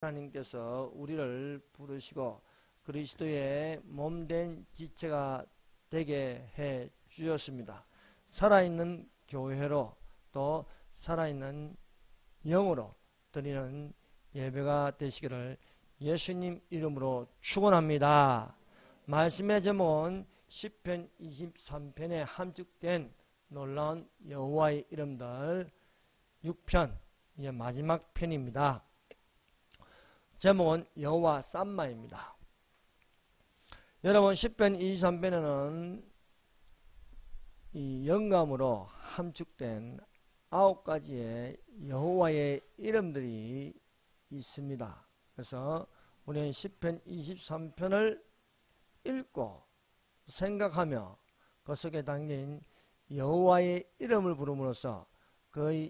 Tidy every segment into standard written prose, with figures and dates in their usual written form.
하나님께서 우리를 부르시고 그리스도의 몸된 지체가 되게 해 주셨습니다. 살아있는 교회로 또 살아있는 영으로 드리는 예배가 되시기를 예수님 이름으로 축원합니다. 말씀의 제목은 시편 23편에 함축된 놀라운 여호와의 이름들 6편 이제 마지막 편입니다. 제목은 여호와 쌈마입니다. 여러분 시편 23편에는 이 영감으로 함축된 9가지의 여호와의 이름들이 있습니다. 그래서 우리는 시편 23편을 읽고 생각하며 그 속에 담긴 여호와의 이름을 부름으로써 그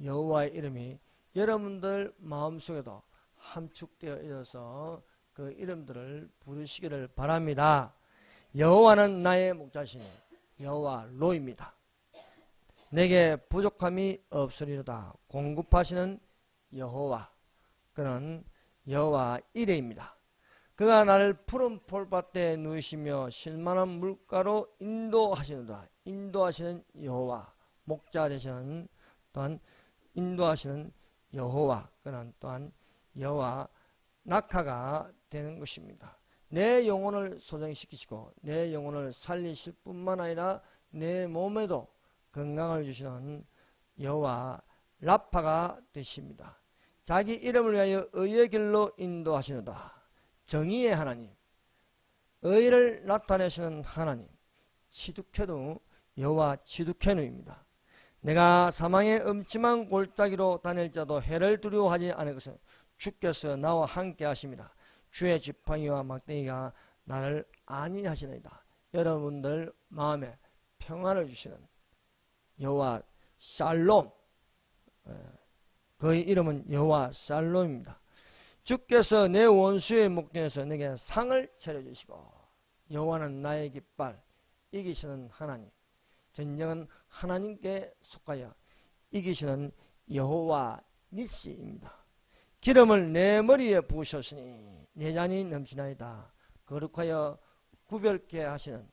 여호와의 이름이 여러분들 마음속에도 함축되어 있어서 그 이름들을 부르시기를 바랍니다. 여호와는 나의 목자시니 여호와 로입니다. 내게 부족함이 없으리로다. 공급하시는 여호와, 그는 여호와 이레입니다. 그가 나를 푸른 폴밭에 누이시며 실만한 물가로 인도하시는도다. 인도하시는 여호와, 목자 되시는 또한 인도하시는 여호와, 그는 또한 여호와 낙하가 되는 것입니다. 내 영혼을 소정시키시고 내 영혼을 살리실 뿐만 아니라 내 몸에도 건강을 주시는 여호와 라파가 되십니다. 자기 이름을 위하여 의의 길로 인도하시는다. 정의의 하나님, 의를 나타내시는 하나님, 치두케누 여호와 치두케누입니다. 내가 사망의 음침한 골짜기로 다닐지라도 해를 두려워하지 않을 것은 주께서 나와 함께 하십니다. 주의 지팡이와 막대기가 나를 안위하시나이다. 여러분들 마음에 평안을 주시는 여호와 샬롬, 그의 이름은 여호와 샬롬입니다. 주께서 내 원수의 목전에서 내게 상을 차려주시고 여호와는 나의 깃발, 이기시는 하나님, 전쟁은 하나님께 속하여 이기시는 여호와 니시입니다. 기름을 내 머리에 부으셨으니 내 잔이 넘치나이다. 거룩하여 구별케 하시는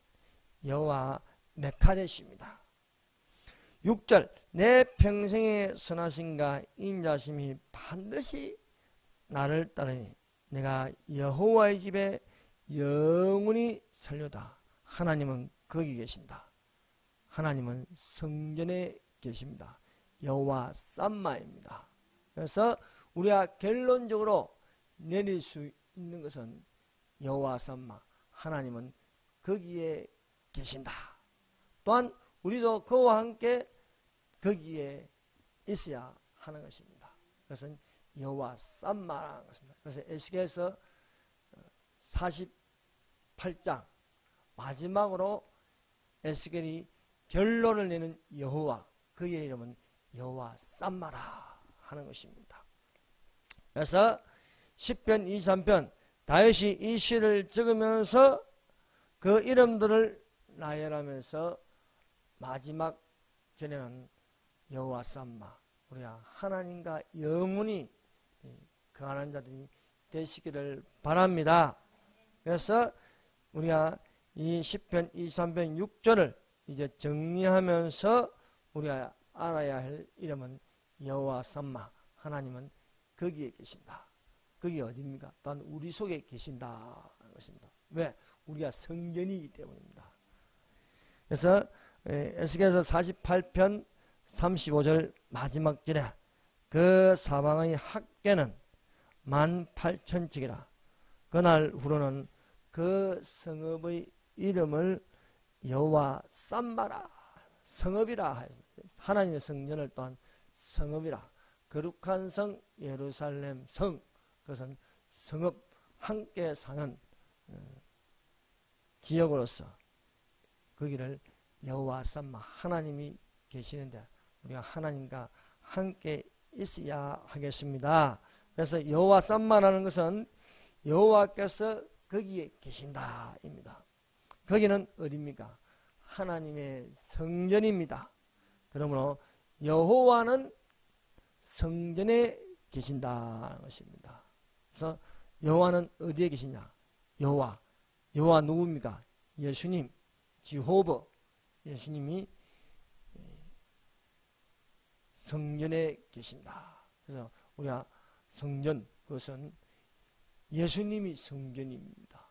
여호와 메카데시입니다. 6절 내 평생의 선하심과 인자심이 반드시 나를 따르니 내가 여호와의 집에 영원히 살려다. 하나님은 거기 계신다. 하나님은 성전에 계십니다. 여호와 쌈마입니다. 그래서 우리가 결론적으로 내릴 수 있는 것은 여호와 쌈마, 하나님은 거기에 계신다. 또한 우리도 그와 함께 거기에 있어야 하는 것입니다. 그것은 여호와 쌈마라는 것입니다. 그래서 에스겔서 48장 마지막으로 에스겔이 결론을 내는 여호와, 그의 이름은 여호와 쌈마라 하는 것입니다. 그래서 시편 23편 다윗이 이 시를 적으면서 그 이름들을 나열하면서 마지막 전에는 여호와 쌈마, 우리가 하나님과 영원히 거하는 자들이 되시기를 바랍니다. 그래서 우리가 이 시편 23편 6절을 이제 정리하면서 우리가 알아야 할 이름은 여호와 쌈마, 하나님은 거기에 계신다. 거기 어디입니까? 또한 우리 속에 계신다 하는 것입니다. 왜? 우리가 성전이기 때문입니다. 그래서 에스겔서 48편 35절 마지막 절에 그 사방의 학계는 18,000척이라. 그날 후로는 그 성읍의 이름을 여호와 쌈마라, 성읍이라. 하나님의 성전을 또한 성읍이라. 거룩한 성 예루살렘 성, 그것은 성읍, 함께 사는 지역으로서 거기를 여호와 쌈마, 하나님이 계시는데 우리가 하나님과 함께 있어야 하겠습니다. 그래서 여호와 쌈마라는 것은 여호와께서 거기에 계신다입니다. 거기는 어디입니까? 하나님의 성전입니다. 그러므로 여호와는 성전에 계신다는 것입니다. 그래서 여호와는 어디에 계시냐? 여호와 누굽니까? 예수님, 지호버, 예수님이 성전에 계신다. 그래서 우리가 성전, 그것은 예수님이 성전입니다.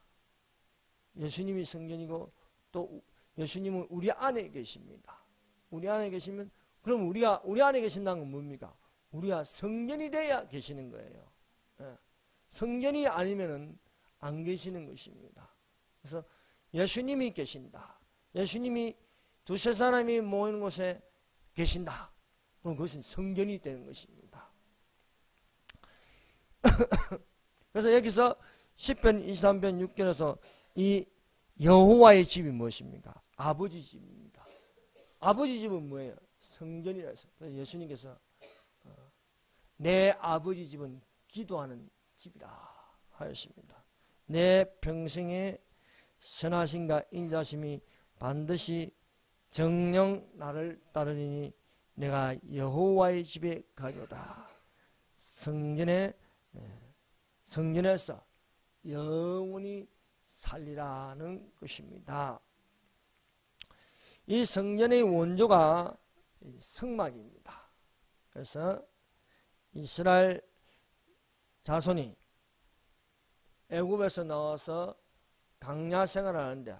예수님이 성전이고 또 예수님은 우리 안에 계십니다. 우리 안에 계시면, 그럼 우리 안에 계신다는 건 뭡니까? 우리가 성전이 돼야 계시는 거예요. 성전이 아니면은 안 계시는 것입니다. 그래서 예수님이 계신다. 예수님이 두세 사람이 모이는 곳에 계신다. 그럼 그것은 성전이 되는 것입니다. 그래서 여기서 10편 23편 6절에서 이 여호와의 집이 무엇입니까? 아버지 집입니다. 아버지 집은 뭐예요? 성전이라 해서. 그래서 예수님께서 내 아버지 집은 기도하는 집이라 하였습니다. 내 평생에 선하심과 인자심이 반드시 정녕 나를 따르리니 내가 여호와의 집에 가려다. 성전에서 영원히 살리라는 것입니다. 이 성전의 원조가 성막입니다. 그래서 이스라엘 자손이 애굽에서 나와서 광야 생활을 하는데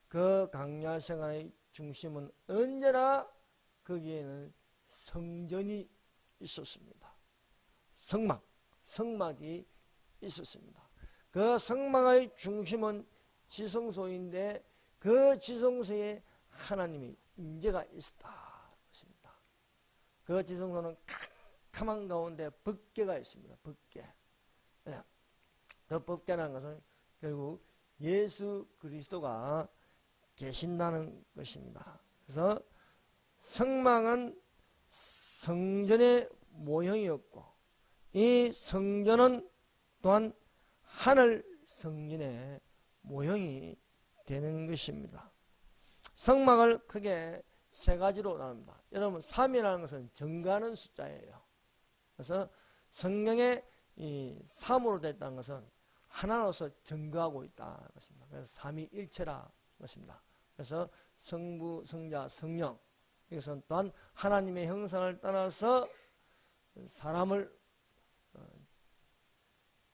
그 광야 생활의 중심은 언제나 거기에는 성전이 있었습니다. 성막이 있었습니다. 그 성막의 중심은 지성소인데 그 지성소에 하나님의 임재가 있었다. 그 지성소는 캄캄한 가운데 법궤가 있습니다. 법궤. 그 법궤라는 것은 결국 예수 그리스도가 계신다는 것입니다. 그래서 성막은 성전의 모형이었고 이 성전은 또한 하늘 성전의 모형이 되는 것입니다. 성막을 크게 세 가지로 나눕니다. 여러분 3이라는 것은 증가하는 숫자예요. 그래서 성경에 이 3으로 됐다는 것은 하나로서 증거하고 있다는 것입니다. 그래서 삼위일체라 것입니다. 그래서 성부, 성자, 성령, 이것은 또한 하나님의 형상을 따라서 사람을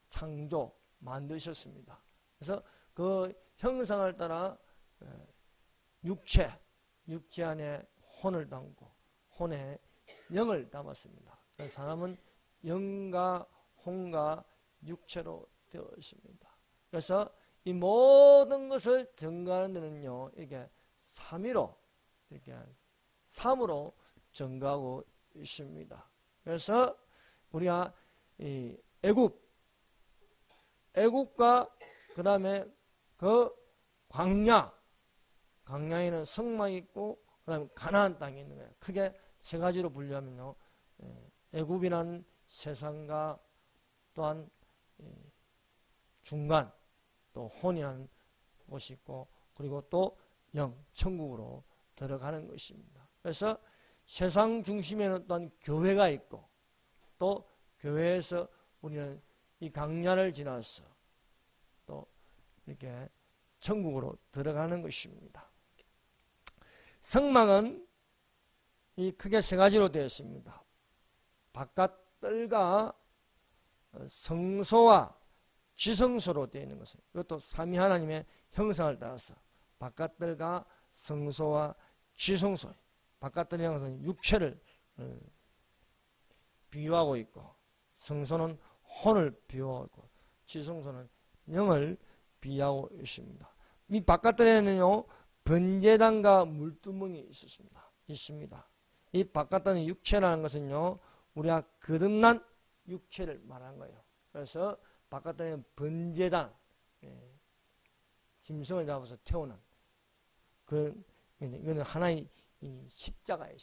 창조, 만드셨습니다. 그래서 그 형상을 따라 육체 안에 혼을 담고 혼에 영을 담았습니다. 그래서 사람은 영과 혼과 육체로 되어 있습니다. 그래서 이 모든 것을 증거하는 데는요, 이렇게 3위로, 이렇게 3으로 증거하고 있습니다. 그래서 우리가 이 애굽과 그 다음에 그 광야에는 성막이 있고 그 다음에 가나안 땅이 있는 거예요. 크게 세 가지로 분류하면요, 애굽이란 세상과 또한 중간 또 혼이라는 곳이 있고 그리고 또 천국으로 들어가는 것입니다. 그래서 세상 중심에는 또한 교회가 있고 또 교회에서 우리는 이 광야를 지나서 또 이렇게 천국으로 들어가는 것입니다. 성막은 이 크게 세 가지로 되어 있습니다. 바깥뜰과 성소와 지성소로 되어 있는 것은 이것도 삼위 하나님의 형상을 따라서 바깥뜰과 성소와 지성소, 바깥뜰이라는 것은 육체를 비유하고 있고 성소는 혼을 비유하고 있고 지성소는 영을 비유하고 있습니다. 이 바깥뜰에는요 번제단과 물두멍이 있습니다. 이 바깥뜰의 육체라는 것은요 우리가 거듭난 육체를 말하는 거예요. 그래서 바깥뜰에는 번제단, 짐승을 잡아서 태우는 이거는 하나의 이 십자가예요.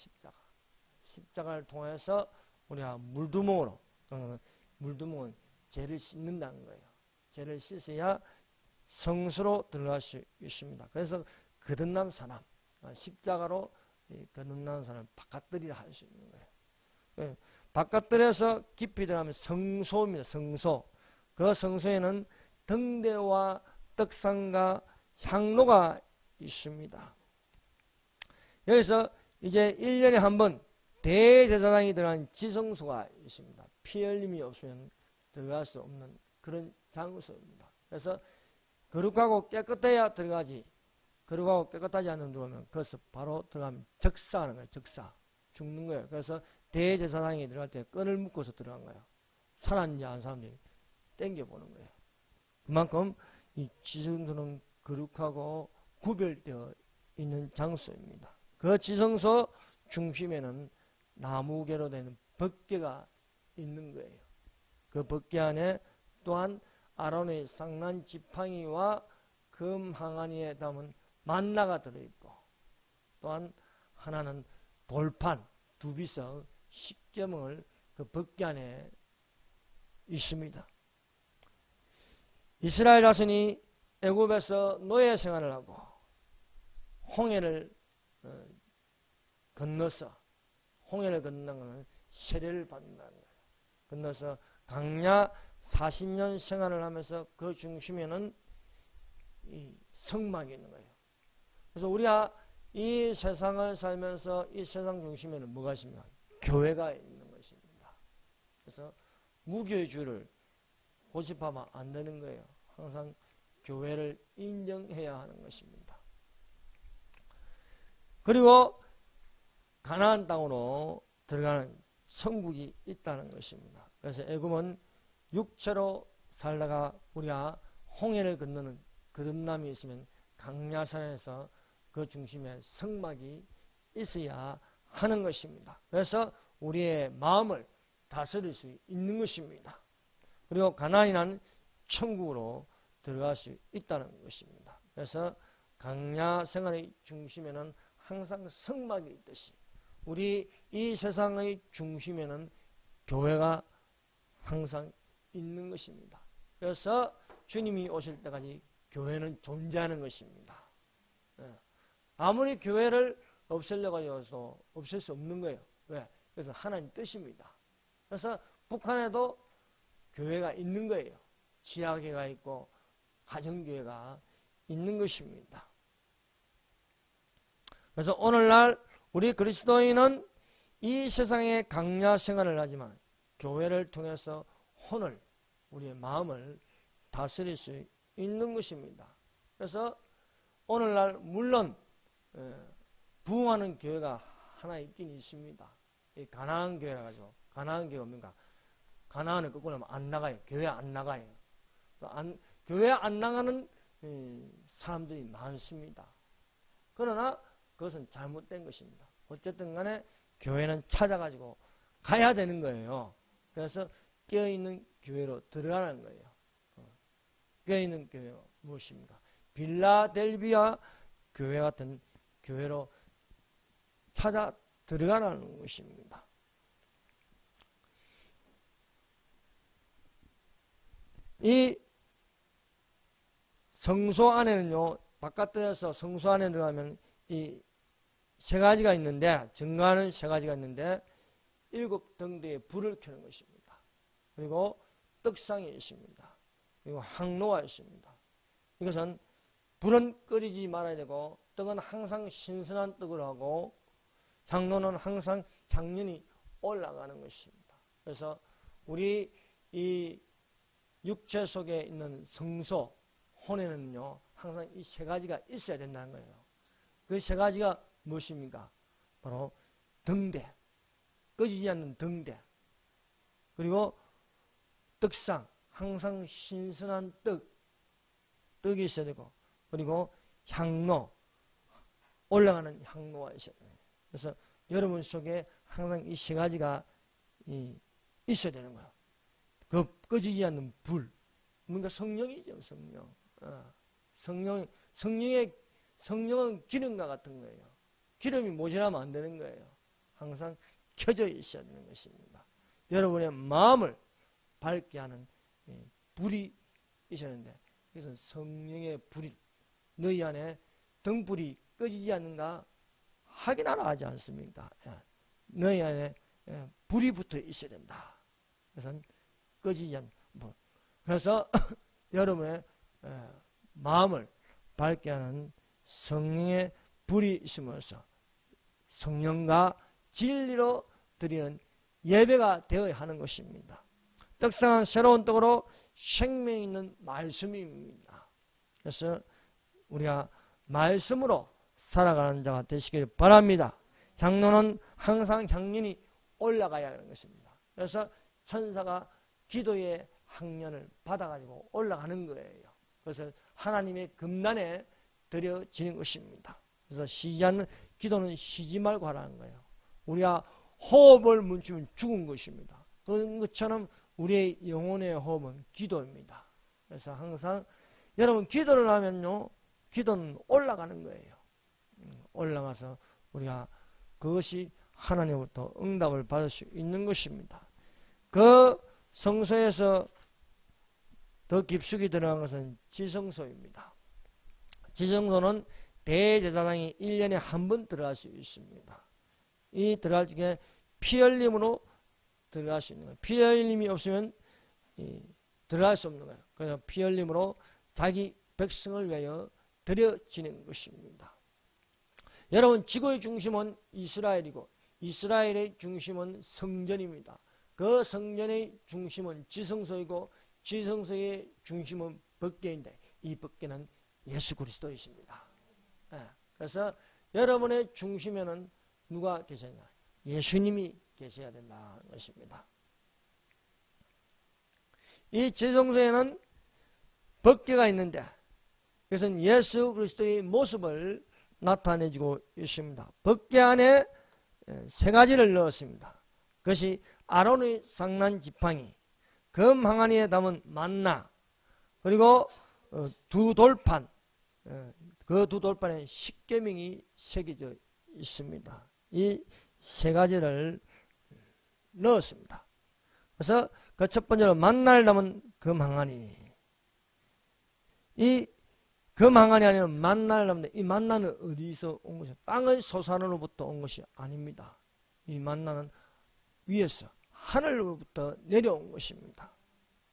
십자가를 통해서 우리가 물두멍으로, 물두멍은 죄를 씻는다는 거예요. 죄를 씻어야 성수로 들어갈 수 있습니다. 그래서 거듭난 사람, 십자가로 거듭난 사람 바깥뜰이라 할 수 있는 거예요. 바깥뜰에서 깊이 들어가면 성소입니다. 성소. 그 성소에는 등대와 떡상과 향로가 있습니다. 여기서 이제 1년에 한 번 대제사장이 들어간 지성소가 있습니다. 피 흘림이 없으면 들어갈 수 없는 그런 장소입니다. 그래서 거룩하고 깨끗해야 들어가지, 거룩하고 깨끗하지 않으면 들어오면 거기서 바로 들어가면 적사하는 거예요. 적사. 죽는 거예요. 그래서 대제사장이 들어갈 때 끈을 묶어서 들어간 거예요. 살았는지 안 사람들이 땡겨보는 거예요. 그만큼 이 지성소는 거룩하고 구별되어 있는 장소입니다. 그 지성소 중심에는 나무개로 된 법궤가 있는 거예요. 그 법궤 안에 또한 아론의 상난 지팡이와 금 항아리에 담은 만나가 들어있고, 또한 하나는 돌판 두비석 십계명을 그 법궤 안에 있습니다. 이스라엘 자손이 애굽에서 노예 생활을 하고 홍해를 건너서, 홍해를 건너는 것은 세례를 받는다는 거예요. 건너서 광야 40년 생활을 하면서 그 중심에는 이 성막이 있는 거예요. 그래서 우리가 이 세상을 살면서 이 세상 중심에는 뭐가 있습니까? 교회가 있는 것입니다. 그래서 무교주를 고집하면 안 되는 거예요. 항상 교회를 인정해야 하는 것입니다. 그리고 가나안 땅으로 들어가는 천국이 있다는 것입니다. 그래서 애굽은 육체로 살다가 우리가 홍해를 건너는 거듭남이 있으면 강야산에서 그 중심에 성막이 있어야 하는 것입니다. 그래서 우리의 마음을 다스릴 수 있는 것입니다. 그리고 가나안이란 천국으로 들어갈 수 있다는 것입니다. 그래서 강야 생활의 중심에는 항상 성막이 있듯이 우리 이 세상의 중심에는 교회가 항상 있는 것입니다. 그래서 주님이 오실 때까지 교회는 존재하는 것입니다. 아무리 교회를 없애려고 해서 없앨 수 없는 거예요. 왜? 그래서 하나님 뜻입니다. 그래서 북한에도 교회가 있는 거예요. 지하교회가 있고 가정교회가 있는 것입니다. 그래서 오늘날 우리 그리스도인은 이 세상에 강야 생활을 하지만 교회를 통해서 혼을, 우리의 마음을 다스릴 수 있는 것입니다. 그래서 오늘날 물론 부흥하는 교회가 하나 있긴 있습니다. 이 가나안 교회라 가지고, 가나안 교회가 뭡니까? 가나안을 거꾸로 하면 안 나가요. 교회 안 나가요. 교회 안 나가는 사람들이 많습니다. 그러나 그것은 잘못된 것입니다. 어쨌든 간에 교회는 찾아가지고 가야 되는 거예요. 그래서 깨어있는 교회로 들어가는 거예요. 깨어있는 교회가 무엇입니까? 빌라델비아 교회 같은 교회로 찾아 들어가라는 것입니다. 이 성소 안에는요, 바깥에서 성소 안에 들어가면 이 세 가지가 있는데, 증거하는 세 가지가 있는데, 7등대에 불을 켜는 것입니다. 그리고 떡상이 있습니다. 그리고 항로가 있습니다. 이것은 불은 끓이지 말아야 되고, 떡은 항상 신선한 떡을 하고, 향로는 항상 향연이 올라가는 것입니다. 그래서 우리 이 육체 속에 있는 성소, 혼에는요, 항상 이 세 가지가 있어야 된다는 거예요. 그 세 가지가 무엇입니까? 바로 등대, 꺼지지 않는 등대, 그리고 떡상, 항상 신선한 떡이 있어야 되고, 그리고 향로, 올라가는 향로가 있어야 돼요. 그래서 여러분 속에 항상 이 세 가지가 있어야 되는 거예요. 그 꺼지지 않는 불, 뭔가 성령이죠, 성령. 성령은 기름과 같은 거예요. 기름이 모자라면 안 되는 거예요. 항상 켜져 있어야 되는 것입니다. 여러분의 마음을 밝게 하는 불이 있어야 하는데, 그것은 성령의 불이, 너희 안에 등불이 꺼지지 않는가 확인하라 하지 않습니까? 너희 안에 불이 붙어 있어야 된다. 그것은 꺼지지 않는 불. 그래서 여러분의 마음을 밝게 하는 성령의 불이 있으면서 성령과 진리로 드리는 예배가 되어야 하는 것입니다. 떡상한 새로운 떡으로 생명 있는 말씀입니다. 그래서 우리가 말씀으로 살아가는 자가 되시길 바랍니다. 장로는 항상 향년이 올라가야 하는 것입니다. 그래서 천사가 기도의 학년을 받아가지고 올라가는 거예요. 그래서 하나님의 금단에 드려지는 것입니다. 그래서 기도는 쉬지 말고 하라는 거예요. 우리가 호흡을 멈추면 죽은 것입니다. 그런 것처럼 우리의 영혼의 호흡은 기도입니다. 그래서 항상 여러분 기도를 하면요, 기도는 올라가는 거예요. 올라가서 우리가 그것이 하나님으로부터 응답을 받을 수 있는 것입니다. 그 성소에서 더 깊숙이 들어간 것은 지성소입니다. 지성소는 대제사장이 1년에 한 번 들어갈 수 있습니다. 이 들어갈 적에 피 흘림으로 들어갈 수 있는 거예요. 피 흘림이 없으면 들어갈 수 없는 거예요. 그래서 피 흘림으로 자기 백성을 위하여 드려지는 것입니다. 여러분, 지구의 중심은 이스라엘이고 이스라엘의 중심은 성전입니다. 그 성전의 중심은 지성소이고 지성소의 중심은 법궤인데 이 법궤는 예수 그리스도이십니다. 그래서 여러분의 중심에는 누가 계시냐? 예수님이 계셔야 된다는 것입니다. 이 지성소에는 법궤가 있는데 그것은 예수 그리스도의 모습을 나타내주고 있습니다. 법궤 안에 세 가지를 넣었습니다. 그것이 아론의 상난 지팡이, 금 항아리에 담은 만나, 그리고 두 돌판, 그 두 돌판에 십계명이 새겨져 있습니다. 이 세 가지를 넣었습니다. 그래서 그 첫 번째로 만나를 담은 금 항아리. 이 금 항아리 안에는 만나를 담는데 이 만나는 어디서 온 것이냐? 땅의 소산으로부터 온 것이 아닙니다. 이 만나는 위에서 하늘로부터 내려온 것입니다.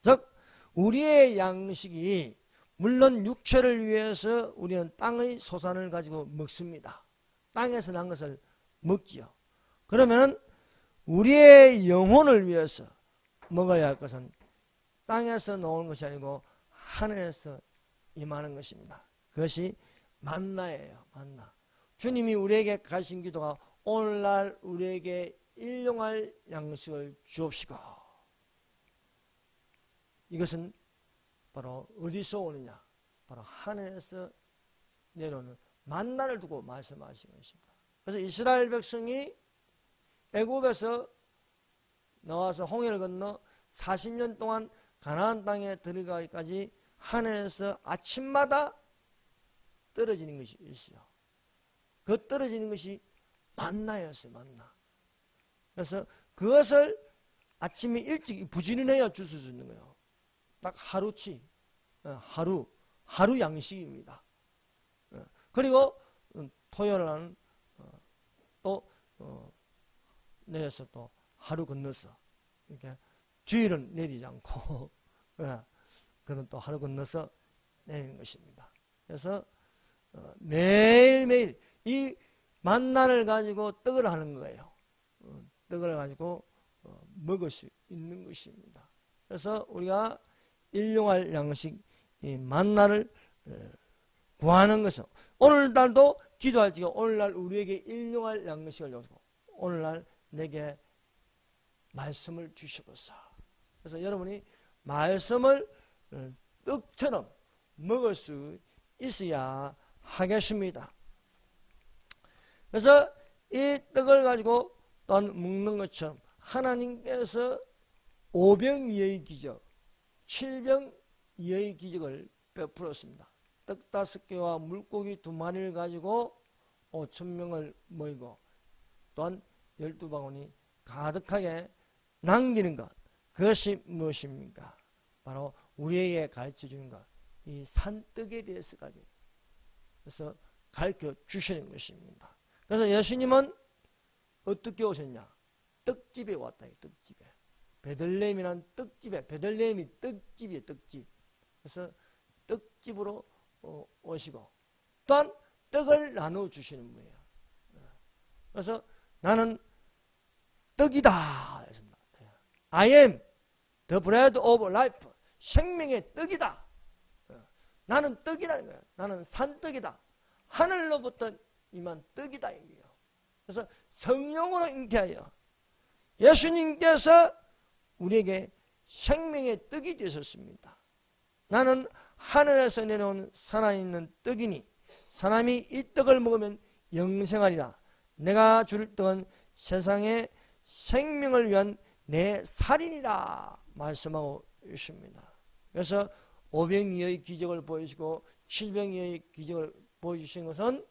즉 우리의 양식이 물론 육체를 위해서 우리는 땅의 소산을 가지고 먹습니다. 땅에서 난 것을 먹지요. 그러면 우리의 영혼을 위해서 먹어야 할 것은 땅에서 나오는 것이 아니고 하늘에서 임하는 것입니다. 그것이 만나예요. 만나. 주님이 우리에게 가신 기도가 오늘날 우리에게 일용할 양식을 주옵시고, 이것은 바로 어디서 오느냐? 바로 하늘에서 내려오는 만나를 두고 말씀하신 것입니다. 그래서 이스라엘 백성이 애굽에서 나와서 홍해를 건너 40년 동안 가나안 땅에 들어가기까지 하늘에서 아침마다 떨어지는 것이 있어요. 그 떨어지는 것이 만나였어요. 만나. 그래서 그것을 아침에 일찍 부지런해야 줄 수 있는 거예요. 딱 하루치, 하루 양식입니다. 그리고 토요일 날은 또 내려서 또 하루 건너서 이렇게 주일은 내리지 않고 그는 또 하루 건너서 내리는 것입니다. 그래서 매일매일 이 만나를 가지고 떡을 하는 거예요. 떡을 가지고 먹을 수 있는 것입니다. 그래서 우리가 일용할 양식, 이 만나를 구하는 것은 오늘날도 기도할 적에 오늘날 우리에게 일용할 양식을 주고 오늘날 내게 말씀을 주시옵소서. 그래서 여러분이 말씀을 떡처럼 먹을 수 있어야 하겠습니다. 그래서 이 떡을 가지고 또한 먹는 것처럼 하나님께서 5병이의 기적, 7병이의 기적을 베풀었습니다. 떡 5개와 물고기 2마리를 가지고 5,000명을 모이고 또한 12바구니 가득하게 남기는 것, 그것이 무엇입니까? 바로 우리에게 가르쳐 주는 것, 이 산떡에 대해서까지 그래서 가르쳐 주시는 것입니다. 그래서 예수님은 어떻게 오셨냐? 떡집에 왔다. 떡집에. 베들레헴이란 떡집에, 베들레헴이 떡집이에요, 떡집. 그래서 떡집으로 오시고 또한 떡을 나누어 주시는 분이에요. 그래서 나는 떡이다. I am the bread of life. 생명의 떡이다. 나는 떡이라는 거예요. 나는 산떡이다. 하늘로부터 임한 떡이다. 이게요. 그래서 성령으로 잉태하여 예수님께서 우리에게 생명의 떡이 되셨습니다. 나는 하늘에서 내려온 살아있는 떡이니 사람이 이 떡을 먹으면 영생하리라. 내가 줄 떡은 세상의 생명을 위한 내 살이니라 말씀하고 있습니다. 그래서 오병이어의 기적을 보여주시고 칠병이어의 기적을 보여주신 것은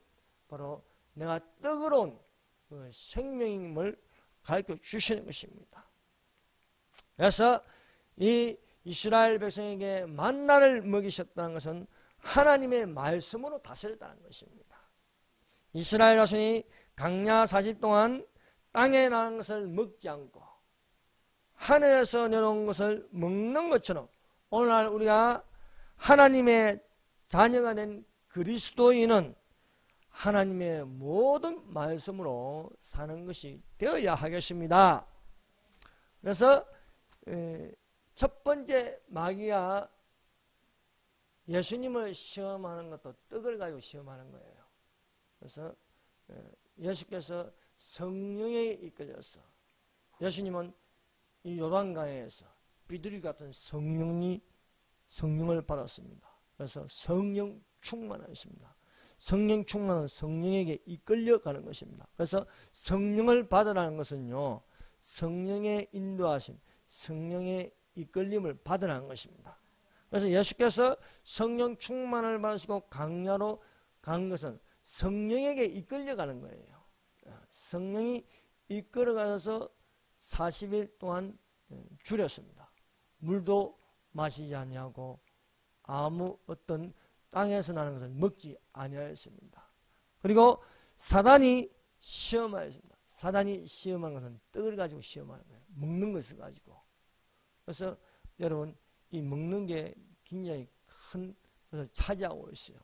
바로 내가 떡으로 온 그 생명임을 가르쳐 주시는 것입니다. 그래서 이 이스라엘 백성에게 만나를 먹이셨다는 것은 하나님의 말씀으로 다스렸다는 것입니다. 이스라엘 자손이 광야 40 동안 땅에 나는 것을 먹지 않고 하늘에서 내려온 것을 먹는 것처럼 오늘날 우리가 하나님의 자녀가 된 그리스도인은 하나님의 모든 말씀으로 사는 것이 되어야 하겠습니다. 그래서 첫 번째 마귀가 예수님을 시험하는 것도 떡을 가지고 시험하는 거예요. 그래서 예수께서 성령에 이끌려서 예수님은 이 요단강에서 비둘기 같은 성령을 받았습니다. 그래서 성령 충만하였습니다. 성령 충만은 성령에게 이끌려가는 것입니다. 그래서 성령을 받으라는 것은요, 성령의 인도하심, 성령의 이끌림을 받으라는 것입니다. 그래서 예수께서 성령 충만을 받으시고 광야로 간 것은 성령에게 이끌려가는 거예요. 성령이 이끌어가서 40일 동안 줄였습니다. 물도 마시지 아니하고 아무 어떤 땅에서 나는 것을 먹지 아니하였습니다. 그리고 사단이 시험하였습니다. 사단이 시험한 것은 떡을 가지고 시험하는 거예요. 먹는 것을 가지고. 그래서 여러분 이 먹는 게 굉장히 큰 것을 차지하고 있어요.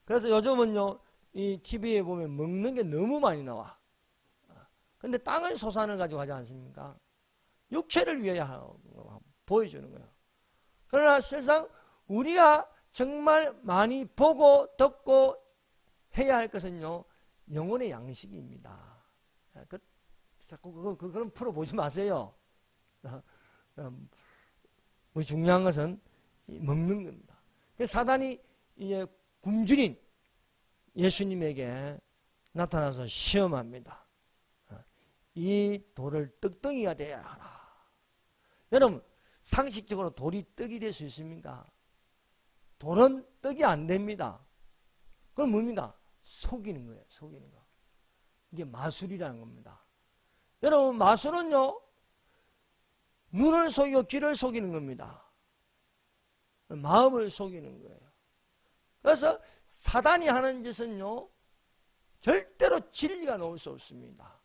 그래서 요즘은요 이 TV에 보면 먹는 게 너무 많이 나와. 근데 땅의 소산을 가지고 하지 않습니까? 육체를 위하여 보여주는 거예요. 그러나 실상 우리가 정말 많이 보고 듣고 해야 할 것은요 영혼의 양식입니다. 자꾸 그런 프로 보지 마세요. 우리 중요한 것은 먹는 겁니다. 사단이 이제 굶주린 예수님에게 나타나서 시험합니다. 이 돌을 떡덩이가 되어야 하라. 여러분 상식적으로 돌이 떡이 될 수 있습니까? 돌은 떡이 안 됩니다. 그럼 뭡니까? 속이는 거예요. 속이는 거. 이게 마술이라는 겁니다. 여러분 마술은요 눈을 속이고 귀를 속이는 겁니다. 마음을 속이는 거예요. 그래서 사단이 하는 짓은요 절대로 진리가 나올 수 없습니다.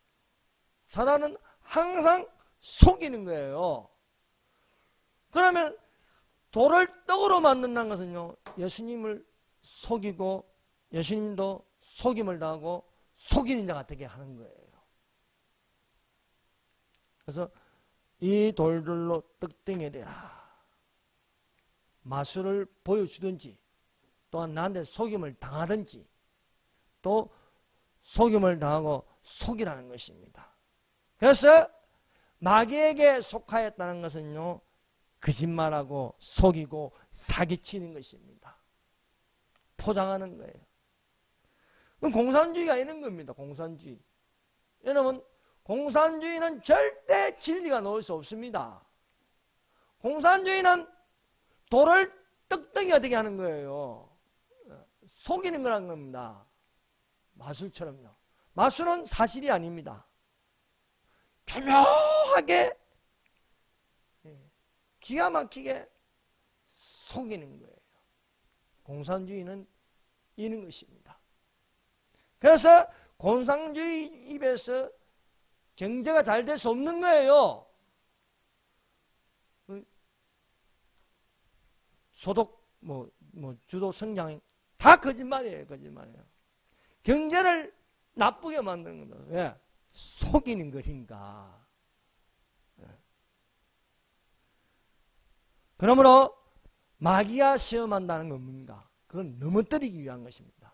사단은 항상 속이는 거예요. 그러면 돌을 떡으로 만든다는 것은요 예수님을 속이고 예수님도 속임을 당하고 속이는 자가 되게 하는 거예요. 그래서 이 돌들로 떡덩이 되라. 마술을 보여주든지 또한 나한테 속임을 당하든지 또 속임을 당하고 속이라는 것입니다. 그래서 마귀에게 속하였다는 것은요 거짓말하고 속이고 사기치는 것입니다. 포장하는 거예요. 공산주의가 있는 겁니다. 공산주의. 여러분 공산주의는 절대 진리가 나올 수 없습니다. 공산주의는 돌을 떡덩이가 되게 하는 거예요. 속이는 거라는 겁니다. 마술처럼요. 마술은 사실이 아닙니다. 교묘하게 기가 막히게 속이는 거예요. 공산주의는 이런 것입니다. 그래서 공산주의 입에서 경제가 잘 될 수 없는 거예요. 소득, 주도 성장 다 거짓말이에요. 거짓말이에요. 경제를 나쁘게 만드는 겁니다. 왜? 속이는 것인가. 그러므로 마귀가 시험한다는 건 뭔가? 그건 넘어뜨리기 위한 것입니다.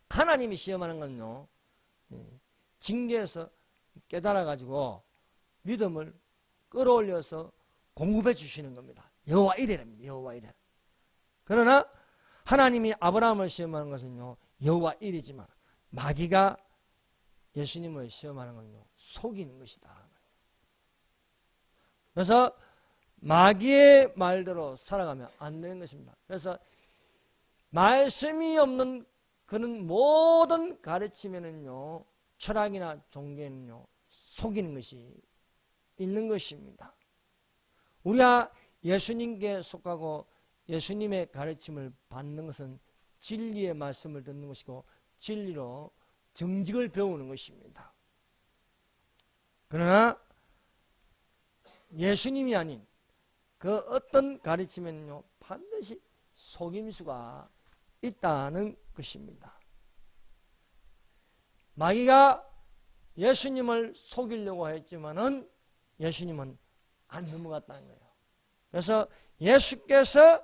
하나님이 시험하는 건요, 징계에서 깨달아가지고 믿음을 끌어올려서 공급해 주시는 겁니다. 여호와 이레랍니다. 여호와 이레. 그러나 하나님이 아브라함을 시험하는 것은요, 여호와 이레지만 마귀가 예수님을 시험하는 건요, 속이는 것이다. 그래서 마귀의 말대로 살아가면 안 되는 것입니다. 그래서 말씀이 없는 그런 모든 가르침에는요, 철학이나 종교에는요, 속이는 것이 있는 것입니다. 우리가 예수님께 속하고 예수님의 가르침을 받는 것은 진리의 말씀을 듣는 것이고 진리로 정직을 배우는 것입니다. 그러나 예수님이 아닌 그 어떤 가르침에는요, 반드시 속임수가 있다는 것입니다. 마귀가 예수님을 속이려고 했지만은 예수님은 안 넘어갔다는 거예요. 그래서 예수께서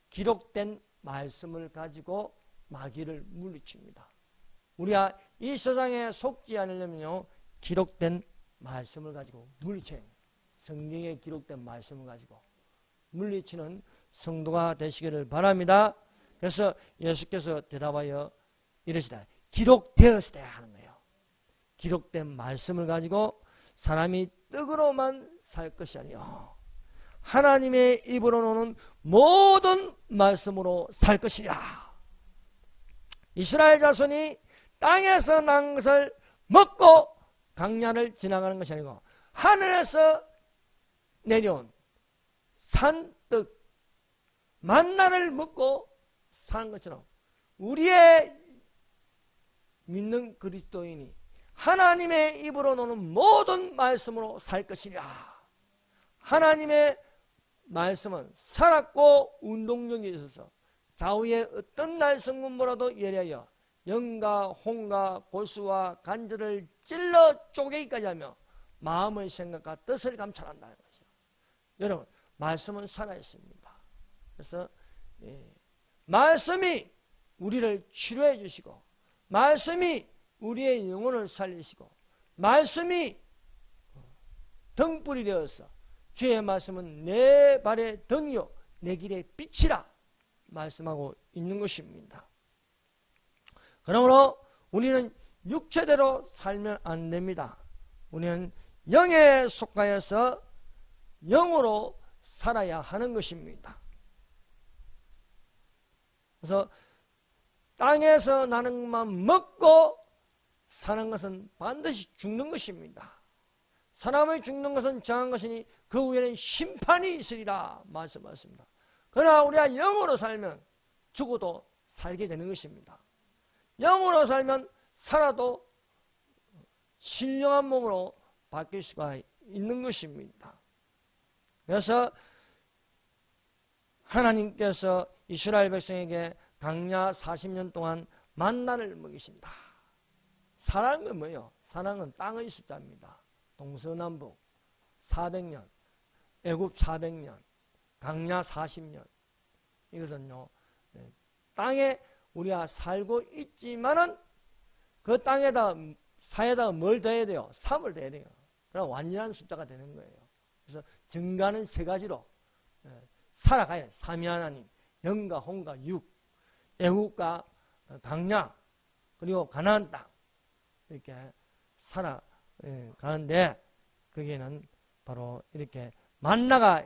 기록된 말씀을 가지고 마귀를 물리칩니다. 우리가 이 세상에 속지 않으려면요, 기록된 말씀을 가지고 물리쳐야 합니다. 성경에 기록된 말씀을 가지고 물리치는 성도가 되시기를 바랍니다. 그래서 예수께서 대답하여 이러시다. 기록되었으되 하는 거예요. 기록된 말씀을 가지고 사람이 떡으로만 살 것이 아니요, 하나님의 입으로 나오는 모든 말씀으로 살 것이라. 이스라엘 자손이 땅에서 난 것을 먹고 강야를 지나가는 것이 아니고 하늘에서 내려온 산떡 만나를 먹고 사는 것처럼 우리의 믿는 그리스도인이 하나님의 입으로 나오는 모든 말씀으로 살 것이라. 하나님의 말씀은 살았고 운동력이 있어서 좌우의 어떤 날성군보라도 예리하여 영과 홍과 골수와 간절을 찔러 쪼개기까지 하며 마음의 생각과 뜻을 감찰한다는 것이죠. 여러분, 말씀은 살아있습니다. 그래서 말씀이 우리를 치료해 주시고 말씀이 우리의 영혼을 살리시고 말씀이 등불이 되어서 주의 말씀은 내 발의 등이요 내 길의 빛이라 말씀하고 있는 것입니다. 그러므로 우리는 육체대로 살면 안 됩니다. 우리는 영에 속하여서 영으로 살아야 하는 것입니다. 그래서 땅에서 나는 것만 먹고 사는 것은 반드시 죽는 것입니다. 사람의 죽는 것은 정한 것이니 그 후에는 심판이 있으리라 말씀하셨습니다. 그러나 우리가 영으로 살면 죽어도 살게 되는 것입니다. 영으로 살면 살아도 신령한 몸으로 바뀔 수가 있는 것입니다. 그래서 하나님께서 이스라엘 백성에게 광야 40년 동안 만나를 먹이신다. 사랑은 건 뭐예요? 사랑은 땅의 숫자입니다. 동서남북 400년, 애굽 400년, 광야 40년. 이것은요, 땅에 우리가 살고 있지만은 그 땅에다 사에다가 뭘 더해야 돼요? 3을 더해야 돼요. 그럼 완전한 숫자가 되는 거예요. 그래서 증가는 세 가지로 살아가야 돼요. 삼위 하나님, 영과 홍과 육, 애국과 강야, 그리고 가나안 땅 이렇게 살아가는데 거기에는 바로 이렇게 만나가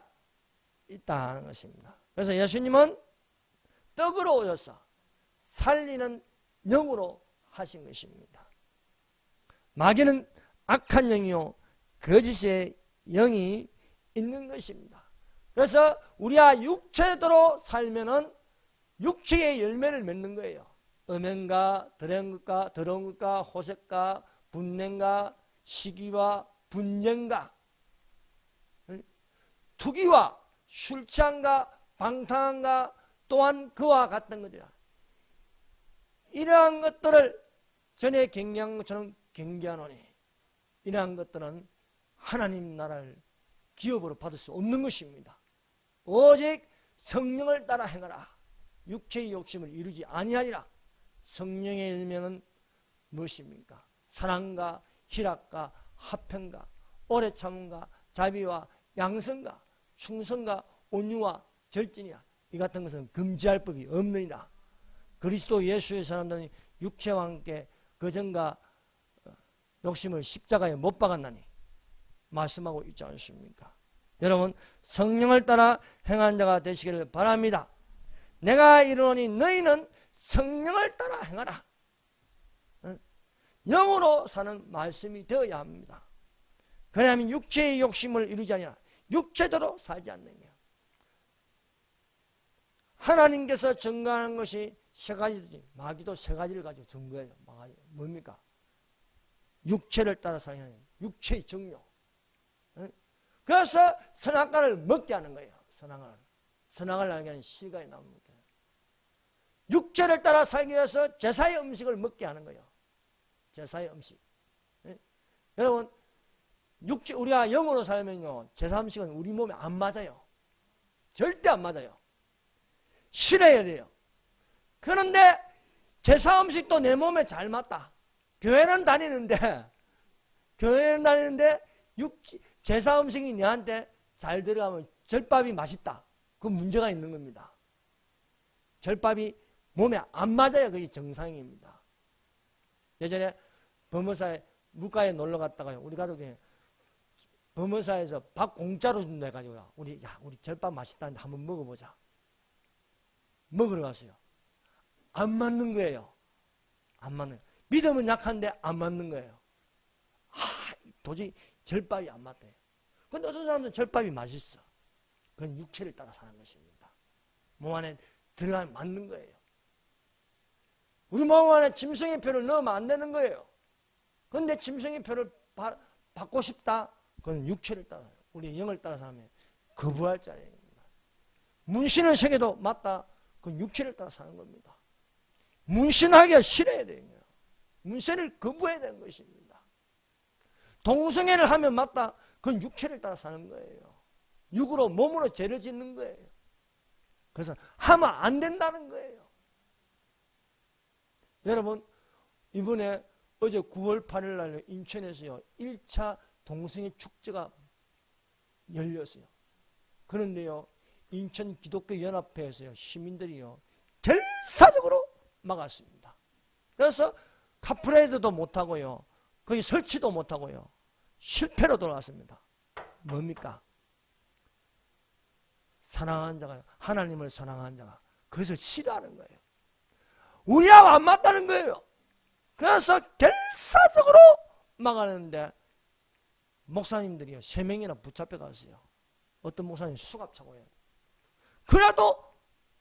있다는 것입니다. 그래서 예수님은 떡으로 오셔서 살리는 영으로 하신 것입니다. 마귀는 악한 영이요 거짓의 영이 있는 것입니다. 그래서 우리가 육체대로 살면은 육체의 열매를 맺는 거예요. 음행과 더러운 것과 호색과 분냄과 시기와 분쟁과 투기와 술 취한가 방탕한가 또한 그와 같은 것이라. 이러한 것들을 전에 경계한 것처럼 경계하노니 이러한 것들은 하나님 나라를 기업으로 받을 수 없는 것입니다. 오직 성령을 따라 행하라. 육체의 욕심을 이루지 아니하리라. 성령의 열매는 무엇입니까? 사랑과 희락과 화평과 오래 참음과 자비와 양성과 충성과 온유와 절진이야. 이 같은 것은 금지할 법이 없느니라. 그리스도 예수의 사람들은 육체와 함께 거정과 욕심을 십자가에 못 박았나니 말씀하고 있지 않습니까? 여러분, 성령을 따라 행한 자가 되시기를 바랍니다. 내가 이르노니 너희는 성령을 따라 행하라. 영으로 사는 말씀이 되어야 합니다. 그래야만 육체의 욕심을 이루지 아니라 육체대로 살지 않느냐. 하나님께서 증거하는 것이 세 가지지. 마귀도 세 가지를 가지고 증거해요. 뭡니까? 육체를 따라 사는 육체의 정욕. 그래서 선악과를 먹게 하는 거예요. 선악을 알게 하는 시간이 나옵니다. 육체를 따라 살기 위해서 제사의 음식을 먹게 하는 거예요. 제사의 음식. 여러분, 우리가 영으로 살면요, 제사 음식은 우리 몸에 안 맞아요. 절대 안 맞아요. 싫어야 돼요. 그런데 제사 음식도 내 몸에 잘 맞다. 교회는 다니는데 제사 음식이 내한테 잘 들어가면 절밥이 맛있다. 그 문제가 있는 겁니다. 절밥이 몸에 안 맞아야 그게 정상입니다. 예전에 범어사에 물가에 놀러 갔다가요, 우리 가족이 범어사에서 밥 공짜로 준다 해가지고요, 우리 절밥 맛있다는데 한번 먹어보자. 먹으러 갔어요. 안 맞는 거예요. 안 맞는 거예요. 믿음은 약한데 안 맞는 거예요. 도저히 절밥이 안 맞대요. 근데 어떤 사람들은 절밥이 맛있어. 그건 육체를 따라 사는 것입니다. 몸 안에 들어가면 맞는 거예요. 우리 몸 안에 짐승의 표를 넣으면 안 되는 거예요. 그런데 짐승의 표를 받고 싶다? 그건 육체를 따라, 우리 영을 따라 사면 거부할 자리입니다. 문신을 새겨도 맞다? 그건 육체를 따라 사는 겁니다. 문신하기가 싫어야 돼요. 문신을 거부해야 되는 것입니다. 동성애를 하면 맞다? 그건 육체를 따라 사는 거예요. 육으로, 몸으로 죄를 짓는 거예요. 그래서 하면 안 된다는 거예요. 여러분, 이번에 어제 9월 8일 날 인천에서요, 1차 동성애 축제가 열렸어요. 그런데요, 인천 기독교 연합회에서요, 시민들이요, 결사적으로 막았습니다. 그래서 카프레이드도 못하고요, 거기 설치도 못하고요, 실패로 돌아왔습니다. 뭡니까? 사랑하는 자가, 하나님을 사랑하는 자가 그것을 싫어하는 거예요. 우리하고 안 맞다는 거예요. 그래서 결사적으로 막았는데 목사님들이요, 3명이나 붙잡혀 갔어요. 어떤 목사님 수갑차고요. 그래도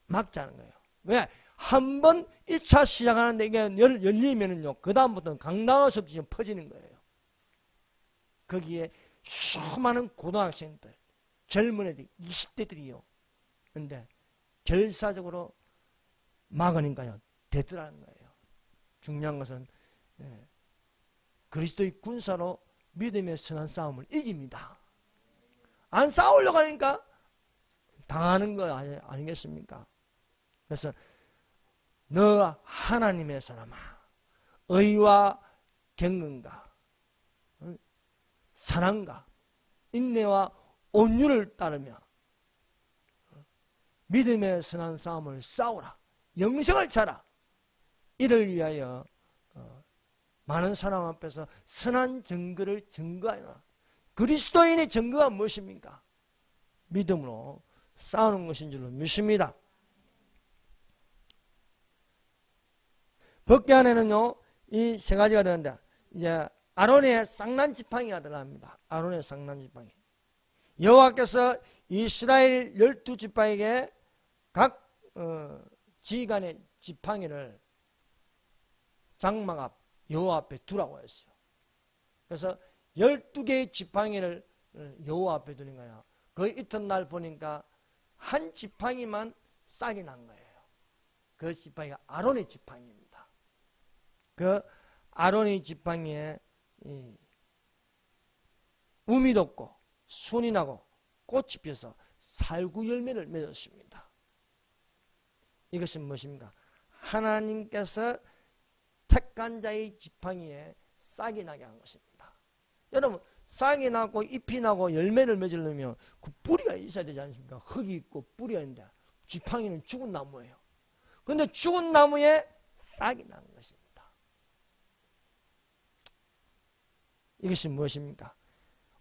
막자는 거예요. 왜? 한번 1차 시작하는데 이게 열리면은요, 그 다음부터는 강당어석처럼 퍼지는 거예요. 거기에 수많은 고등학생들, 젊은 애들, 20대들이요. 근데 결사적으로 막으니까요, 되더라는 거예요. 중요한 것은 그리스도의 군사로 믿음의 선한 싸움을 이깁니다. 안 싸우려고 하니까 당하는 거 아니겠습니까? 그래서 너 하나님의 사람아, 의와 경건과 사랑과 인내와 온유를 따르며 믿음의 선한 싸움을 싸우라. 영생을 차라. 이를 위하여 많은 사람 앞에서 선한 증거를 증거하라. 그리스도인의 증거가 무엇입니까? 믿음으로 싸우는 것인 줄로 믿습니다. 법궤 안에는요, 이 세 가지가 되는데, 이제 아론의 쌍난 지팡이가 들어갑니다. 아론의 쌍난 지팡이. 여호와께서 이스라엘 12지파에게 각 지휘관의 지팡이를 장막 앞 여호와 앞에 두라고 했어요. 그래서 12개의 지팡이를 여호와 앞에 두는 거야. 그 이튿날 보니까 한 지팡이만 싹이 난 거예요. 그 지팡이가 아론의 지팡이입니다. 그 아론의 지팡이에 um이 돋고 순이 나고 꽃이 피어서 살구 열매를 맺었습니다. 이것은 무엇입니까? 하나님께서 택한 자의 지팡이에 싹이 나게 한 것입니다. 여러분, 싹이 나고 잎이 나고 열매를 맺으려면 그 뿌리가 있어야 되지 않습니까? 흙이 있고 뿌리가 있는데 지팡이는 죽은 나무예요. 그런데 죽은 나무에 싹이 나는 것입니다. 이것이 무엇입니까?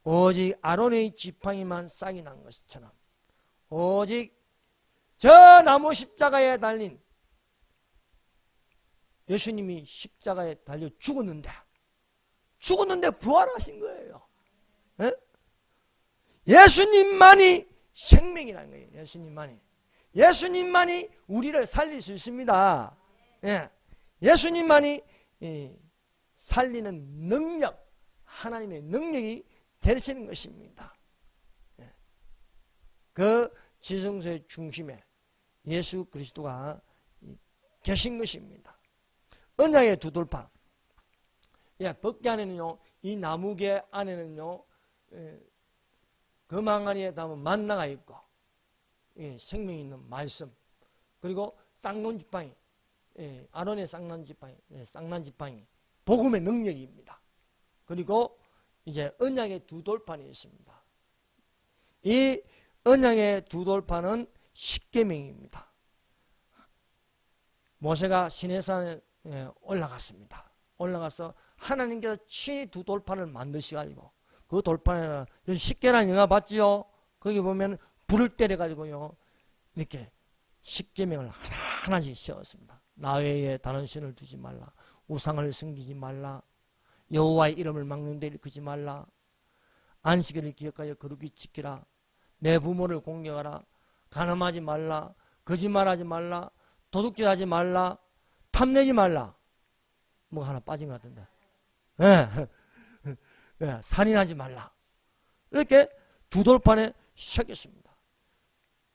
오직 아론의 지팡이만 싹이 난 것처럼 오직 저 나무 십자가에 달린 예수님이 십자가에 달려 죽었는데 부활하신 거예요. 에? 예수님만이 생명이라는 거예요. 예수님만이 우리를 살릴 수 있습니다. 예. 예수님만이 살리는 능력, 하나님의 능력이 되시는 것입니다. 예. 그 지성소의 중심에 예수 그리스도가 계신 것입니다. 언약의 두 돌판. 예, 법궤 안에는요, 이 나무개 안에는요, 금항아리에 담은 만나가 있고, 예, 생명이 있는 말씀, 그리고 쌍난지팡이, 예, 아론의 쌍난지팡이, 예, 쌍난지팡이, 복음의 능력입니다. 그리고 이제 언약의 두 돌판이 있습니다. 이 언약의 두 돌판은 십계명입니다. 모세가 시내산에 올라갔습니다. 올라가서 하나님께서 친히 두 돌판을 만드셔가지고 그 돌판에는 십계라는 영화 봤지요? 거기 보면 불을 때려가지고요 이렇게 십계명을 하나씩 씌웠습니다. 나 외에 다른 신을 두지 말라, 우상을 섬기지 말라, 여호와의 이름을 막는 데 일으키지 말라, 안식일을 기억하여 거룩히 지키라, 내 부모를 공경하라, 간음하지 말라, 거짓말하지 말라, 도둑질하지 말라, 탐내지 말라. 뭐 하나 빠진 것 같은데. 예. 예, 살인하지 말라. 이렇게 두 돌판에 새겼습니다.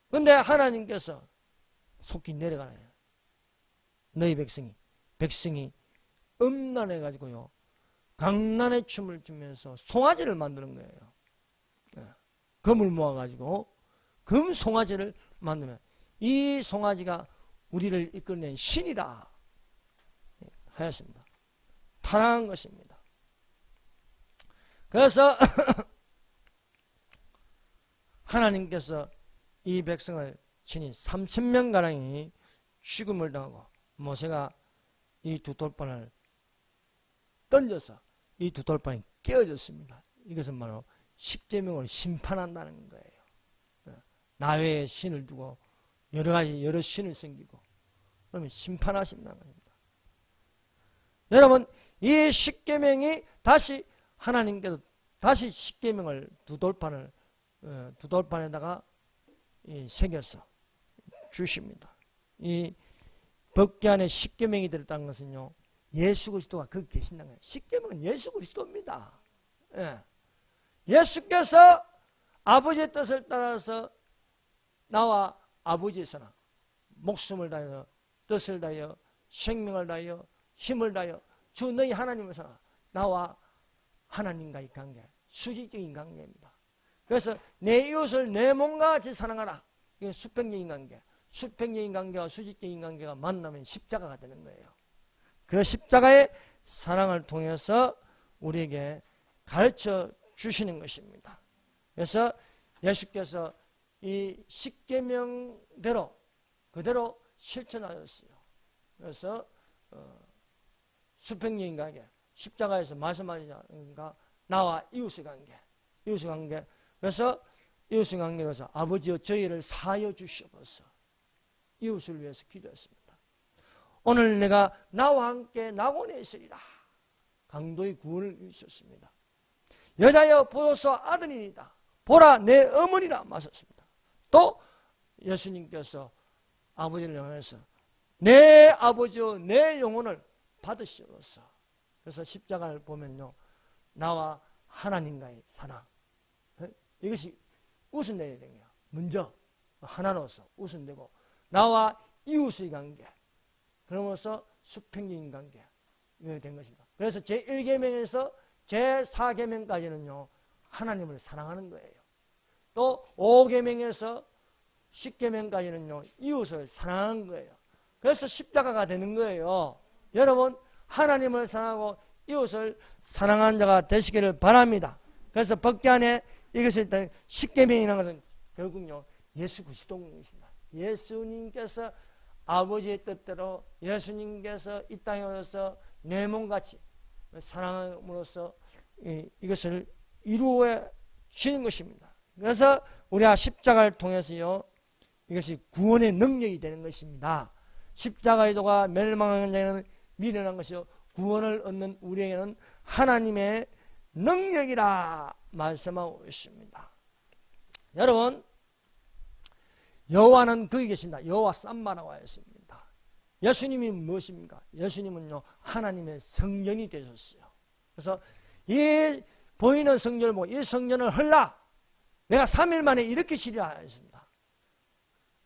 그런데 하나님께서 속히 내려가네요. 너희 백성이 음란해가지고요, 강난의 춤을 추면서 송아지를 만드는 거예요. 예. 금을 모아가지고 금 송아지를 만들면 이 송아지가 우리를 이끌어낸 신이라 하였습니다. 타락한 것입니다. 그래서 하나님께서 이 백성을 친히 3,000명가량이 죽음을 당하고 모세가 이 두 돌판을 던져서 이 두 돌판이 깨어졌습니다. 이것은 바로 십계명을 심판한다는 거예요. 나 외에 신을 두고 여러 신을 섬기고 그러면 심판하신다는 겁니다. 여러분, 이 십계명이 다시 하나님께서 다시 십계명을 두 돌판에다가 새겨서 주십니다. 이 법궤 안에 십계명이 들었다는 것은요, 예수 그리스도가 거기 계신다는 거예요. 십계명은 예수 그리스도입니다. 예. 예수께서 아버지의 뜻을 따라서 나와 아버지의 사랑, 목숨을 다하여 뜻을 다하여 생명을 다하여 힘을 다하여 주 너희 하나님을 사랑, 나와 하나님과의 관계, 수직적인 관계입니다. 그래서 내 이웃을 내 몸과 같이 사랑하라. 이게 수평적인 관계, 수평적인 관계와 수직적인 관계가 만나면 십자가가 되는 거예요. 그 십자가의 사랑을 통해서 우리에게 가르쳐 주시는 것입니다. 그래서 예수께서 이 십계명대로 그대로 실천하셨어요. 그래서 수평적인 관계, 십자가에서 말씀하시는가 나와 이웃의 관계, 그래서 이웃의 관계에서 아버지여 저희를 사하여 주시옵소서. 이웃을 위해서 기도했습니다. 오늘 내가 나와 함께 낙원에 있으리라. 강도의 구원을 이루셨습니다. 여자여 보소서 아들이니다. 보라 내 어머니라 마셨습니다. 또 예수님께서 아버지를 향해서 내 아버지여 내 영혼을 받으시옵소서. 그래서 십자가를 보면요, 나와 하나님과의 사랑, 이것이 웃음 내야 되는 거야. 먼저 하나로서 우선되고 나와 이웃의 관계, 그러면서 수평적인 관계 된 것입니다. 그래서 제1계명에서 제4계명까지는요 하나님을 사랑하는 거예요. 또 5계명에서 10계명까지는요 이웃을 사랑하는 거예요. 그래서 십자가가 되는 거예요. 여러분 하나님을 사랑하고 이웃을 사랑하는 자가 되시기를 바랍니다. 그래서 법궤 안에 이것을 일단 10계명이라는 것은 결국요 예수 그리스도인 것입니다. 예수님께서 아버지의 뜻대로 예수님께서 이 땅에 오셔서 내 몸같이 사랑함으로써 이것을 이루어 주는 것입니다. 그래서 우리가 십자가를 통해서요 이것이 구원의 능력이 되는 것입니다. 십자가의 도가 멸망하는 자에는 미련한 것이요 구원을 얻는 우리에게는 하나님의 능력이라 말씀하고 있습니다. 여러분 여호와는 거기 계십니다. 여호와 삼마라고 하였습니다. 예수님이 무엇입니까? 예수님은요 하나님의 성전이 되셨어요. 그래서 이 보이는 성전을 보고 이 성전을 헐라 내가 3일 만에 일으키시리라 하였습니다.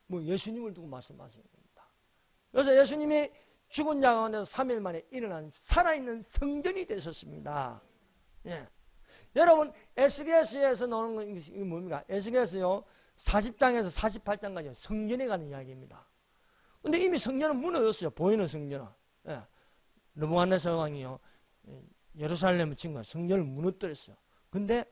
뭐 예수님을 두고 말씀하시는 겁니다. 그래서 예수님이 죽은 자 가운데서 3일 만에 일어난 살아있는 성전이 되셨습니다. 예. 여러분 에스겔서에서 나오는 건 이게 뭡니까? 에스겔서요 40장에서 48장까지 성전에 가는 이야기입니다. 근데 이미 성전은 무너졌어요. 보이는 성전은. 예. 느부갓네살 왕이요 예루살렘을 친 거예요. 성전을 무너뜨렸어요. 근데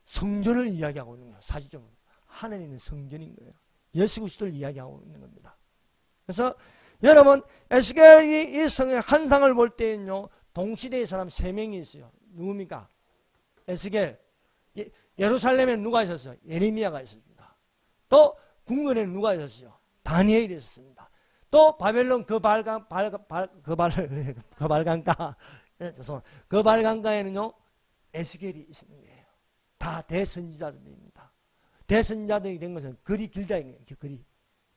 성전을 이야기하고 있는 거예요. 사실적으로 하늘에 있는 성전인 거예요. 예수 그리스도를 이야기하고 있는 겁니다. 그래서 여러분 에스겔이 이 성의 환상을 볼 때는요 동시대의 사람 3명이 있어요. 누굽니까? 에스겔. 예루살렘에 누가 있었어요? 예레미야가 있었습니다. 또 궁궐에 누가 있었어요? 다니엘이 있었습니다. 또 바벨론 그발강가에는요 에스겔이 있는 거예요. 다 대선지자들입니다. 대선지자들이 된 것은 글이 길다 이거예요.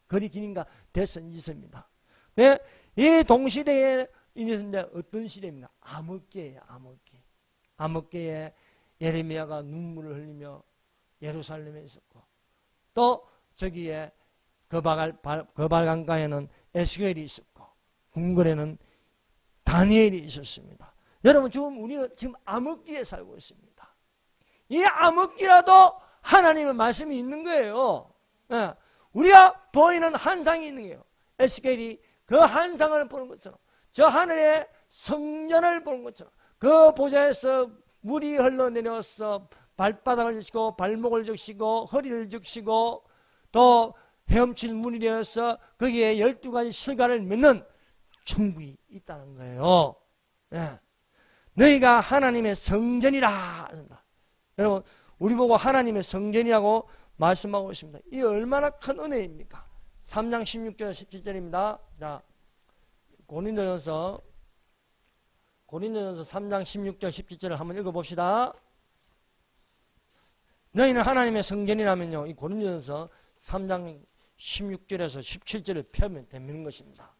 글이 기니까 대선지자입니다. 네? 이 동시대에 이제 어떤 시대입니까? 암흑기예요. 암흑기에 예레미야가 눈물을 흘리며 예루살렘에 있었고 또 저기에 그발강가에는 에스겔이 있었고 궁궐에는 다니엘이 있었습니다. 여러분 지금 우리는 지금 암흑기에 살고 있습니다. 이 암흑기라도 하나님의 말씀이 있는 거예요. 예. 우리가 보이는 환상이 있는 거예요. 에스겔이 그 환상을 보는 것처럼 저 하늘의 성전을 보는 것처럼 그 보좌에서 물이 흘러내려서 발바닥을 적시고 발목을 적시고 허리를 적시고 또 헤엄칠 문이 되어서 거기에 12가지 실과를 맺는 천국이 있다는 거예요. 네. 너희가 하나님의 성전이라. 여러분 우리 보고 하나님의 성전이라고 말씀하고 있습니다. 이 얼마나 큰 은혜입니까? 3장 16절 17절입니다. 자, 고린도전서 3장 16절 17절을 한번 읽어봅시다. 너희는 하나님의 성전이라면요 이 고린도전서 3장 16절에서 17절을 펴면 되는 것입니다.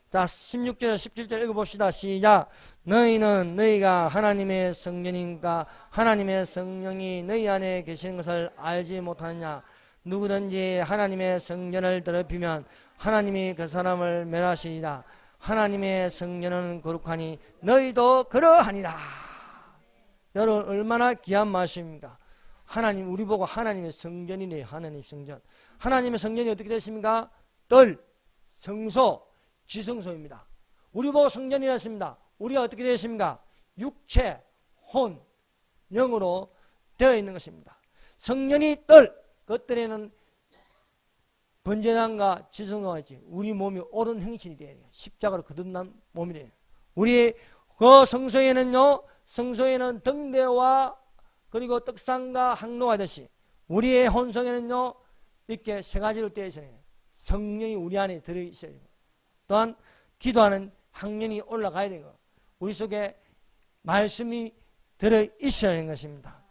자 16절 17절 읽어봅시다. 시작. 너희는 너희가 하나님의 성전인가 하나님의 성령이 너희 안에 계시는 것을 알지 못하느냐. 누구든지 하나님의 성전을 더럽히면 하나님이 그 사람을 멸하시리라. 하나님의 성전은 거룩하니 너희도 그러하니라. 여러분 얼마나 귀한 말씀입니까? 하나님 우리 보고 하나님의 성전이네요. 하나님의 성전. 하나님의 성전이 어떻게 됐습니까? 뜰, 성소, 지성소입니다. 우리 보고 성전이라 했습니다. 우리가 어떻게 되었습니까? 육체, 혼, 영으로 되어 있는 것입니다. 성전이 뜰, 그것들에는 번제단과 지성소가 있지. 우리 몸이 옳은 행실이 되어야 돼요. 십자가로 거듭난 몸이 돼요. 우리 그 성소에는요, 성소에는 등대와 그리고 떡상과 항로가 되시 우리의 혼성에는요 이렇게 세 가지로 되어 있어요. 성령이 우리 안에 들어있어야 되고 또한 기도하는 학년이 올라가야 되고 우리 속에 말씀이 들어있어야 하는 것입니다.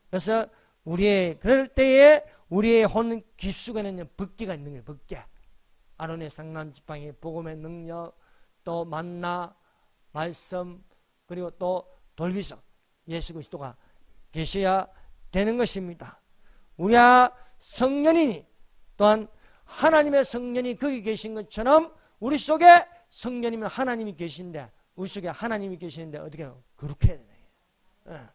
그래서 그럴 때에 우리의 혼 깊숙에는 법궤가 있는 거예요. 법궤. 아론의 상남지팡이, 복음의 능력, 또 만나, 말씀, 그리고 또 돌비석, 예수 그리스도가 계셔야 되는 것입니다. 우리가 성년이니 또한 하나님의 성령이 거기 계신 것처럼 우리 속에 성령이면 하나님이 계신데 우리 속에 하나님이 계시는데 어떻게 해요? 거룩해야 되네.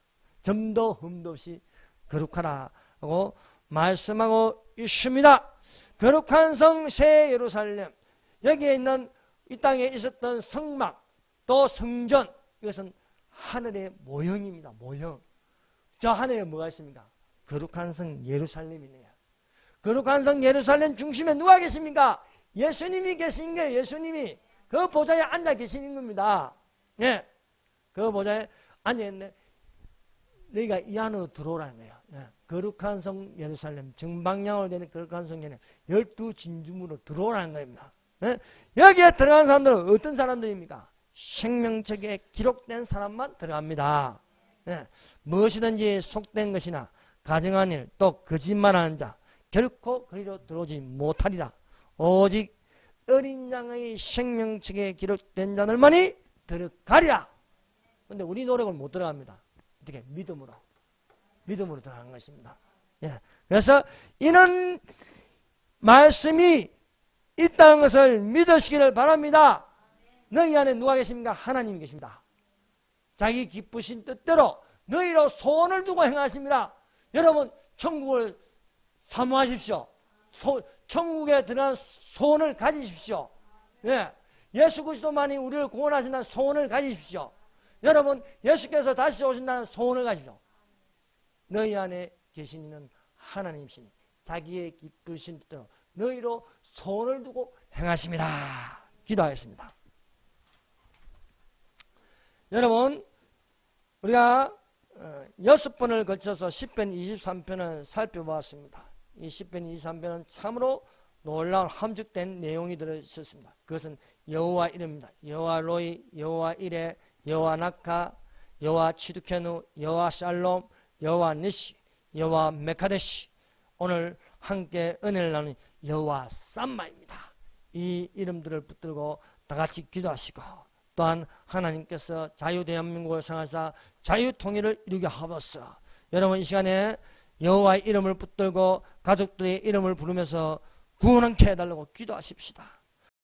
점도 흠도 없이 거룩하라고 말씀하고 있습니다. 거룩한 성 새 예루살렘, 여기에 있는 이 땅에 있었던 성막 또 성전, 이것은 하늘의 모형입니다. 모형. 저 하늘에 뭐가 있습니까? 거룩한 성 예루살렘이네요. 거룩한 성 예루살렘 중심에 누가 계십니까? 예수님이 계신 거예요. 예수님이 그 보좌에 앉아 계시는 겁니다. 예, 그 보좌에 앉아있네. 너희가 이 안으로 들어오라는 거예요. 예. 거룩한 성 예루살렘, 정방향으로 되는 거룩한 성 예루살렘, 12진주문으로 들어오라는 겁니다. 예? 여기에 들어간 사람들은 어떤 사람들입니까? 생명책에 기록된 사람만 들어갑니다. 예. 무엇이든지 속된 것이나 가증한 일, 또 거짓말하는 자 결코 그리로 들어오지 못하리라. 오직 어린 양의 생명책에 기록된 자들만이 들어가리라. 그런데 우리 노력을 못 들어갑니다. 어떻게? 믿음으로 들어가는 것입니다. 예. 그래서 이런 말씀이 있다는 것을 믿으시기를 바랍니다. 너희 안에 누가 계십니까? 하나님이 계십니다. 자기 기쁘신 뜻대로 너희로 소원을 두고 행하십니다. 여러분 천국을 사모하십시오. 천국에 들어간 소원을 가지십시오. 예. 예수 그리스도만이 우리를 구원하신다는 소원을 가지십시오. 여러분 예수께서 다시 오신다는 소원을 가지십시오. 너희 안에 계신 이는 하나님이시니 자기의 기쁘신 뜻대로 너희로 소원을 두고 행하심이라. 기도하겠습니다. 여러분 우리가 6번을 거쳐서 시편 23편을 살펴보았습니다. 이 시편 23편은 참으로 놀라운 함축된 내용이 들어있었습니다. 그것은 여호와 이름입니다. 여호와 로이, 여호와 이레, 여호와 나카, 여호와 치두케누, 여호와 샬롬, 여호와 니시, 여호와 메카데시, 오늘 함께 은혜를 나누는 여호와 삼마입니다. 이 이름들을 붙들고 다 같이 기도하시고 또한 하나님께서 자유대한민국을 상하사 자유통일을 이루게 하옵소서. 여러분 이 시간에 여호와의 이름을 붙들고 가족들의 이름을 부르면서 구원케 해달라고 기도하십시다.